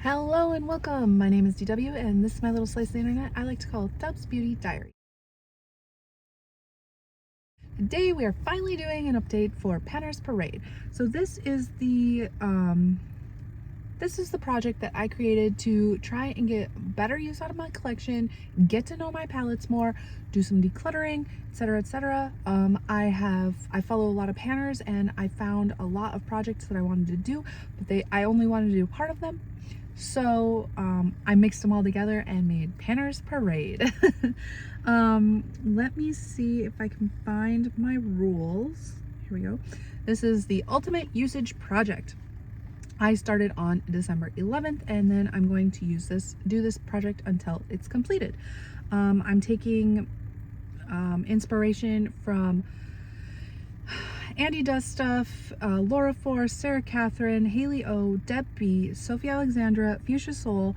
Hello and welcome. My name is DW and this is my little slice of the internet I like to call Dub's Beauty Diary. Today we are finally doing an update for PANNER'S Parade. So this is the project that I created to try and get better use out of my collection, get to know my palettes more, do some decluttering, etc., etc. I follow a lot of PANNER'S and I found a lot of projects that I wanted to do, but I only wanted to do part of them. So I mixed them all together and made PANNER'S Parade. Let me see if I can find my rules. Here we go. This is the Ultimate Usage Project. I started on December 11th and then I'm going to do this project until it's completed. I'm taking inspiration from Andy Does Stuff, Laura Force, Sarah Catherine, Haley O, Deb B, Sophie Alexandra, Fuchsia Soul,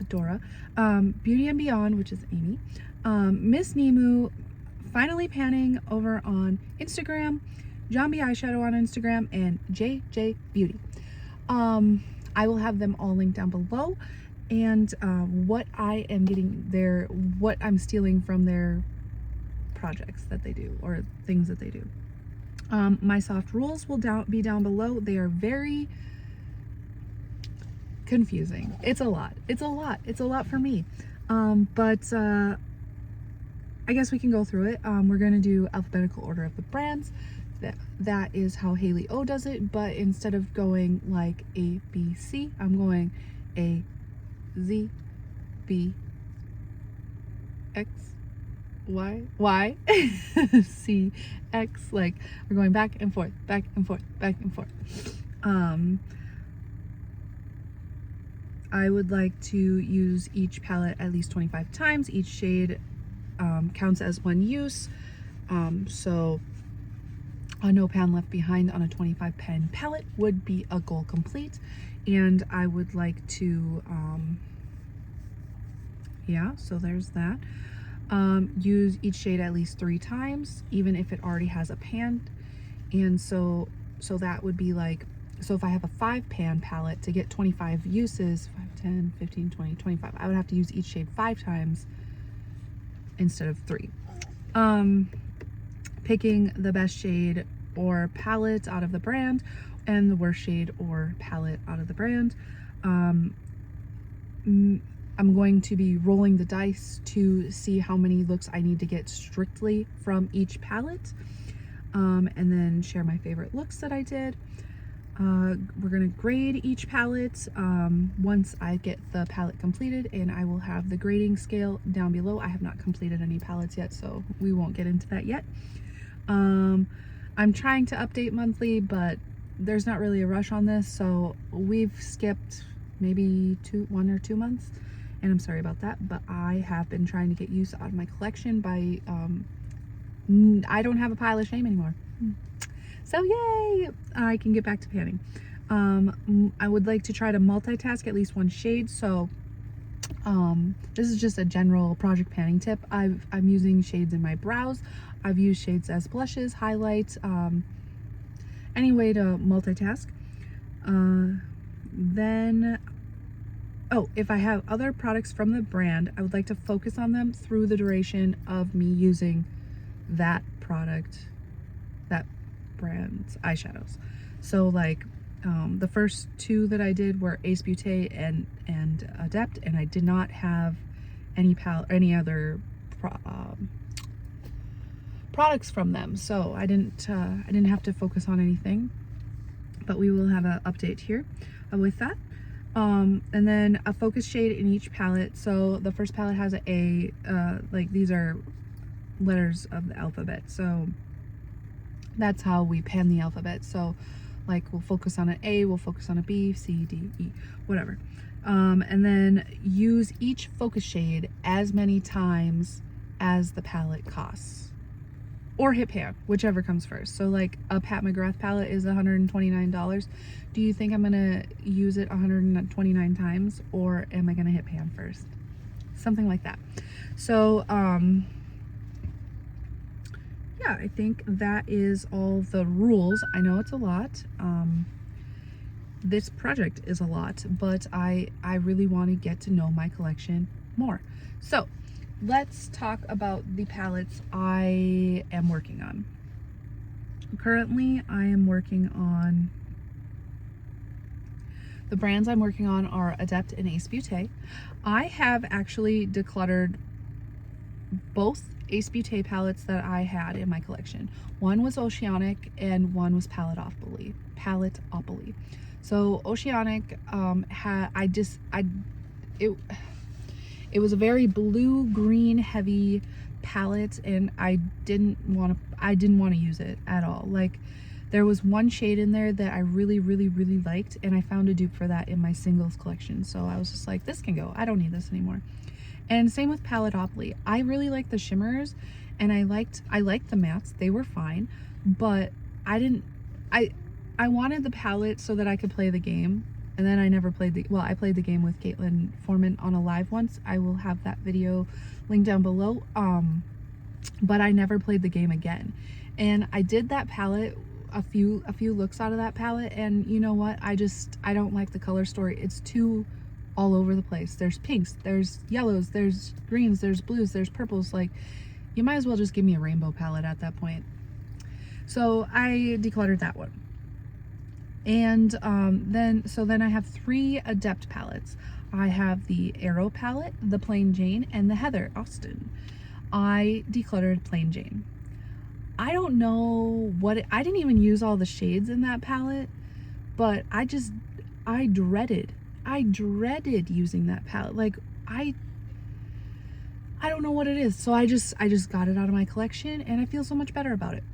Adora, Beauty and Beyond, which is Amy, Miss Nemu, Finally Panning over on Instagram, John B Eyeshadow on Instagram, and JJ Beauty. I will have them all linked down below, and what I am getting there, what I'm stealing from their projects that they do or things that they do. My soft rules will be down below. They are very confusing. It's a lot for me. But I guess we can go through it. We're going to do alphabetical order of the brands. That is how Haley O does it, but instead of going like A, B, C, I'm going A, Z, B, X, Y, C, X, like we're going back and forth, back and forth, back and forth. I would like to use each palette at least 25 times. Each shade counts as one use. So a no pan left behind on a 25 pen palette would be a goal complete. And I would like to, yeah, so there's that. Use each shade at least 3 times, even if it already has a pan. And so that would be like, so if I have a 5 pan palette, to get 25 uses, 5, 10, 15, 20, 25, I would have to use each shade 5 times instead of 3. Picking the best shade or palette out of the brand and the worst shade or palette out of the brand. I'm going to be rolling the dice to see how many looks I need to get strictly from each palette, and then share my favorite looks that I did. We're going to grade each palette once I get the palette completed, and I will have the grading scale down below. I have not completed any palettes yet, so we won't get into that yet. I'm trying to update monthly, but there's not really a rush on this, so we've skipped maybe 1 or 2 months. And I'm sorry about that, but I have been trying to get use out of my collection by, I don't have a pile of shame anymore. So yay, I can get back to panning. I would like to try to multitask at least one shade. So this is just a general project panning tip. I'm using shades in my brows. I've used shades as blushes, highlights, any way to multitask. Then, oh, if I have other products from the brand, I would like to focus on them through the duration of me using that product, that brand's eyeshadows. So like the first 2 that I did were Ace Beauté and Adept, and I did not have any other products from them, so I didn't have to focus on anything. But we will have an update here with that. And then a focus shade in each palette. So the first palette has a like these are letters of the alphabet, so that's how we pan the alphabet. So like we'll focus on an A, we'll focus on a B, C, D, E, whatever. And then use each focus shade as many times as the palette costs, or hit pan, whichever comes first. So like a Pat McGrath palette is $129. Do you think I'm gonna use it 129 times, or am I gonna hit pan first? Something like that. So yeah, I think that is all the rules. I know it's a lot. this project is a lot, but I really want to get to know my collection more. So let's talk about the palettes I am working on. Currently, I am working on, the brands I'm working on are Adept and Ace Beauté. I have actually decluttered both Ace Beauté palettes that I had in my collection. One was Oceanic and one was Palettopoly. So Oceanic it was a very blue green heavy palette, and I didn't want to use it at all. Like, there was one shade in there that I really liked, and I found a dupe for that in my singles collection. So I was just like, this can go. I don't need this anymore. And same with Palettopoly. I really liked the shimmers, and I liked the mattes. They were fine, but I wanted the palette so that I could play the game. And then I never played I played the game with Caitlin Foreman on a live once. I will have that video linked down below. But I never played the game again. And I did that palette, a few looks out of that palette, and you know what? I don't like the color story. It's too all over the place. There's pinks, there's yellows, there's greens, there's blues, there's purples. Like, you might as well just give me a rainbow palette at that point. So I decluttered that one. And then I have 3 Adept palettes. I have the Arrow palette, the Plain Jane, and the Heather Austin. I decluttered Plain Jane. I don't know I didn't even use all the shades in that palette, but I dreaded using that palette. Like, I don't know what it is. So I just got it out of my collection, and I feel so much better about it.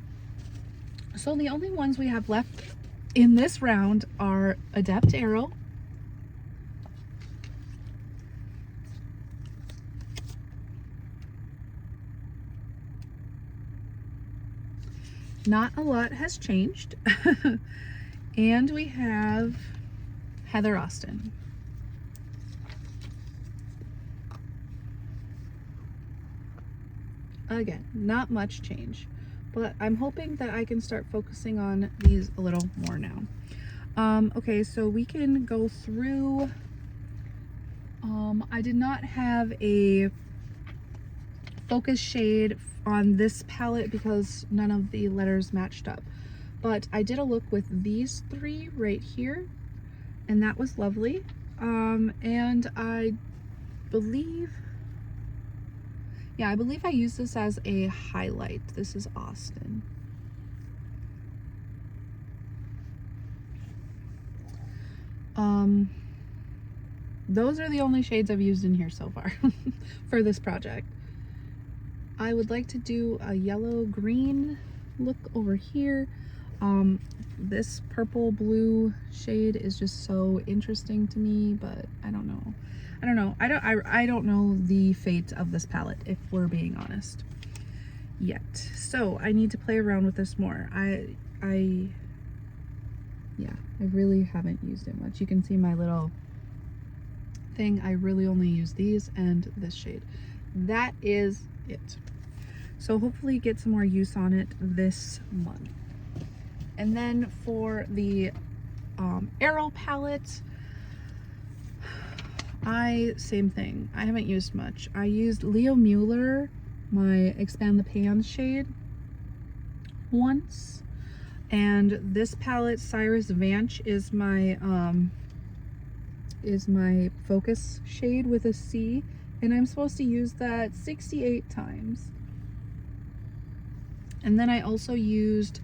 So the only ones we have left in this round are Adept Arrow, not a lot has changed, and we have Heather Austin. Again, not much change, but I'm hoping that I can start focusing on these a little more now. Okay, so we can go through. I did not have a focus shade on this palette because none of the letters matched up, but I did a look with these 3 right here, and that was lovely. And I believe I used this as a highlight. This is Austin. Those are the only shades I've used in here so far for this project. I would like to do a yellow green look over here. This purple blue shade is just so interesting to me, but I don't know. I don't know the fate of this palette, if we're being honest, yet. So I need to play around with this more. I really haven't used it much. You can see my little thing. I really only use these and this shade. That is it. So hopefully get some more use on it this month. And then for the Arrow palette, same thing. I haven't used much. I used Leo Mueller, my Expand the Pan shade, once. And this palette, Cyrus Vance, is my focus shade with a C, and I'm supposed to use that 68 times. And then I also used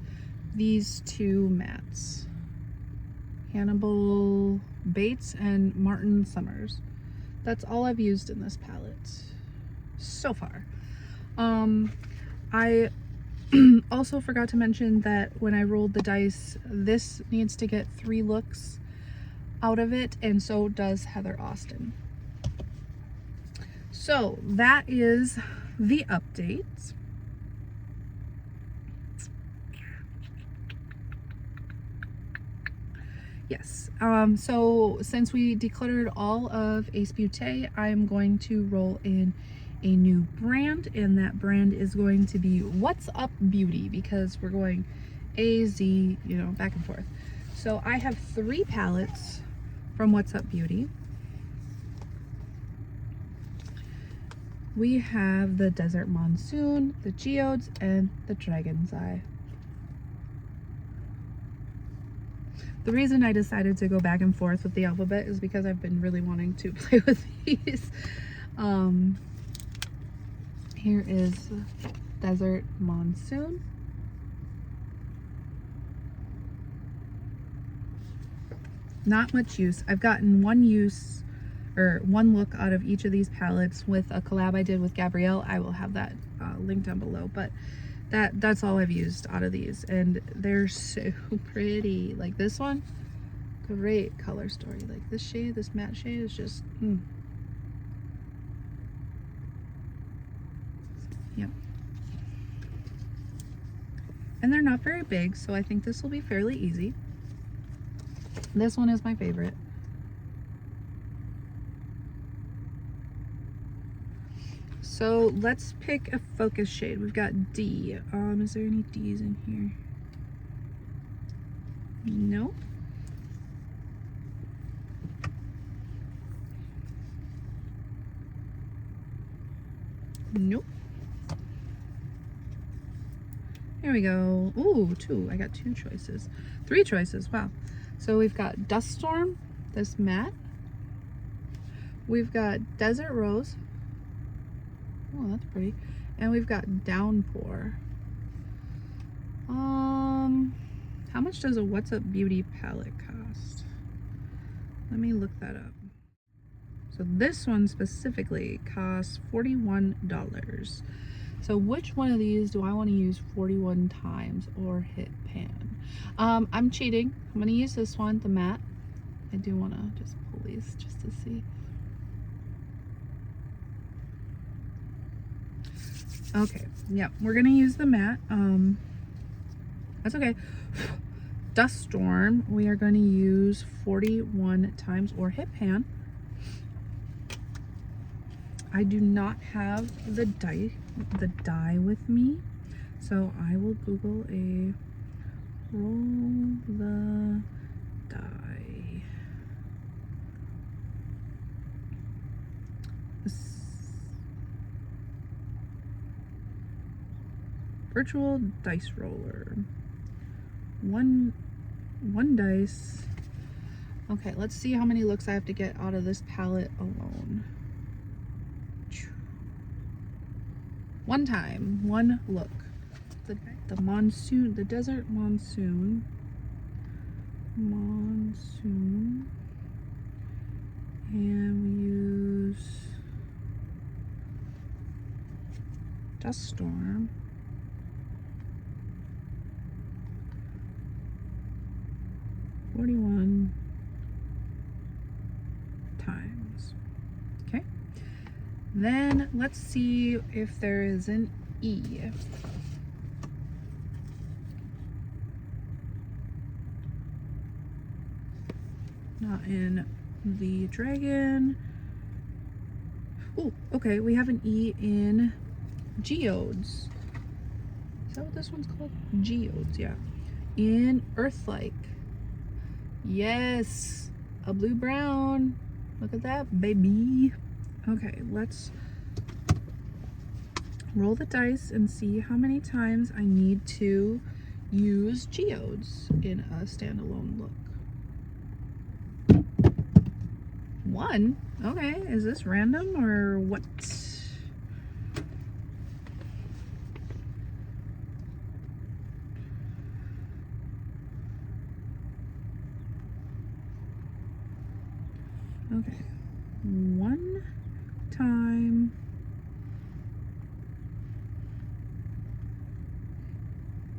these 2 mattes, Hannibal Bates and Martin Summers. That's all I've used in this palette so far. I also forgot to mention that when I rolled the dice, this needs to get 3 looks out of it, and so does Heather Austin. So that is the update. Yes, so since we decluttered all of Ace Beauté, I'm going to roll in a new brand, and that brand is going to be What's Up Beauty, because we're going A, Z, back and forth. So I have 3 palettes from What's Up Beauty. We have the Desert Monsoon, the Geodes, and the Dragon's Eye. The reason I decided to go back and forth with the alphabet is because I've been really wanting to play with these. Here is Desert Monsoon. Not much use. I've gotten one look out of each of these palettes with a collab I did with Gabrielle. I will have that linked down below, but that's all I've used out of these, and they're so pretty. Like this one, great color story. Like this shade, this matte shade is just yep. And they're not very big, so I think this will be fairly easy. This one is my favorite. So let's pick a focus shade. We've got D. Is there any D's in here? No. Nope. There we go. Ooh, 2. I got 2 choices. 3 choices. Wow. So we've got Dust Storm, this matte. We've got Desert Rose. Oh, that's pretty. And we've got Downpour. How much does a What's Up Beauty palette cost? Let me look that up. So this one specifically costs $41. So which one of these do I want to use 41 times or hit pan? I'm cheating. I'm going to use this one, the matte. I do want to just pull these just to see. Okay, yeah, we're gonna use the matte. That's okay. Dust Storm, we are gonna use 41 times or hit pan. I do not have the die with me, so I will Google a roll the die. Virtual dice roller. One dice. Okay, let's see how many looks I have to get out of this palette alone. One time, one look. The monsoon, the Desert Monsoon. And we use Dust Storm. $41 times. Okay. Then let's see if there is an E. Not in the dragon. Oh, okay. We have an E in Geodes. Is that what this one's called? Geodes, yeah. In Earth-like. Yes, a blue brown. Look at that, baby. Okay, let's roll the dice and see how many times I need to use Geodes in a standalone look. 1? Okay, is this random or what? Okay, 1 time.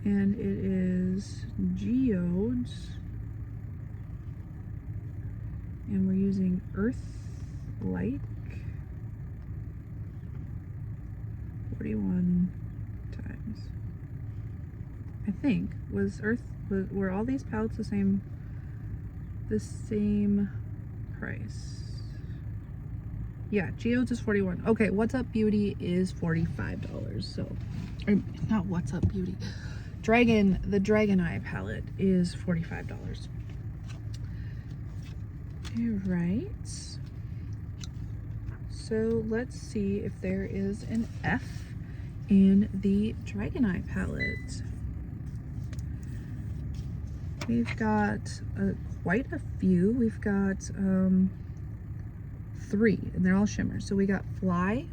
And it is Geodes. And we're using Earth-like. 41 times. I think. Were all these palettes the same price? Yeah, Geodes is 41. Okay, What's Up Beauty is $45. So, or not What's Up Beauty. The Dragon Eye palette is $45. All right. So let's see if there is an F in the Dragon Eye palette. We've got quite a few. We've got 3, and they're all shimmers. So we got Fly,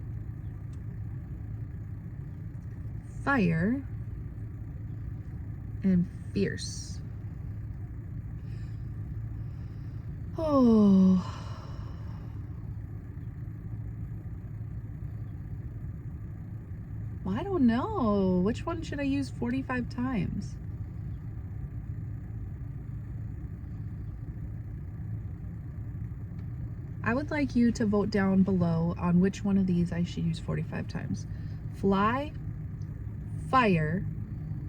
Fire, and Fierce. Oh. I don't know. Which one should I use 45 times? I would like you to vote down below on which one of these I should use 45 times. Fly, Fire,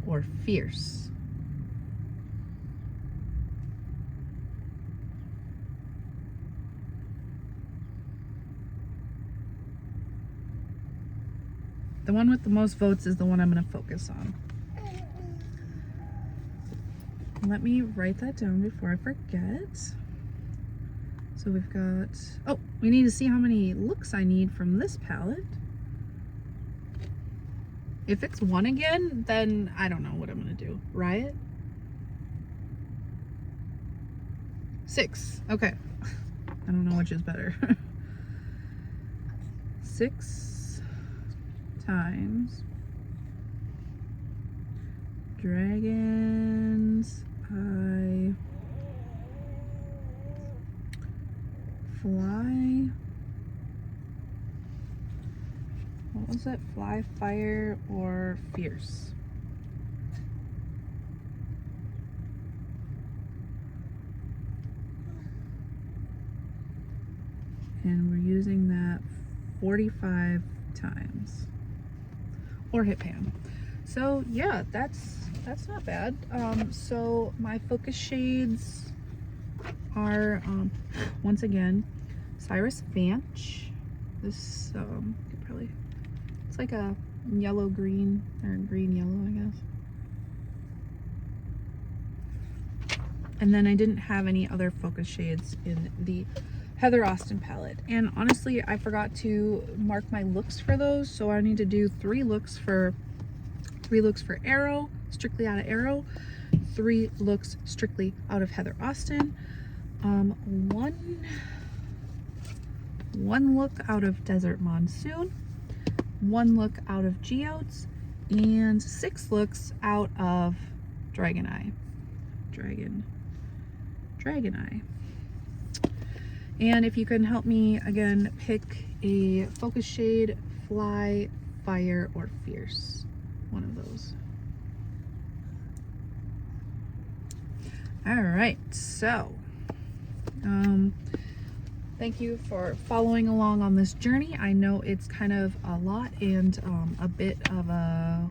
or Fierce. The one with the most votes is the one I'm going to focus on. Let me write that down before I forget. So we've got, oh, we need to see how many looks I need from this palette. If it's 1 again, then I don't know what I'm going to do. Riot? 6. Okay. I don't know which is better. 6 times Dragon's Eye, Fly, what was it? Fly, Fire, or Fierce? And we're using that 45 times. Or hit pan. So yeah, that's not bad. So my focus shades are once again Cyrus Vanch. This could probably, it's like a yellow green or green yellow, I guess. And then I didn't have any other focus shades in the Heather Austin palette, and honestly I forgot to mark my looks for those, so I need to do 3 looks for Arrow, strictly out of Arrow, 3 looks strictly out of Heather Austin, one look out of Desert Monsoon, 1 look out of Geodes, and 6 looks out of Dragon Eye. Dragon Eye. And if you can help me again pick a focus shade, Fly, Fire, or Fierce. One of those. All right, so thank you for following along on this journey. I know it's kind of a lot and a bit of a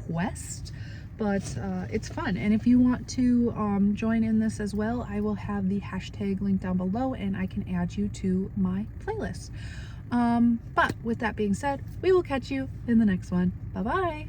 quest, but it's fun. And if you want to join in this as well, I will have the hashtag link down below and I can add you to my playlist. But with that being said, we will catch you in the next one. Bye bye.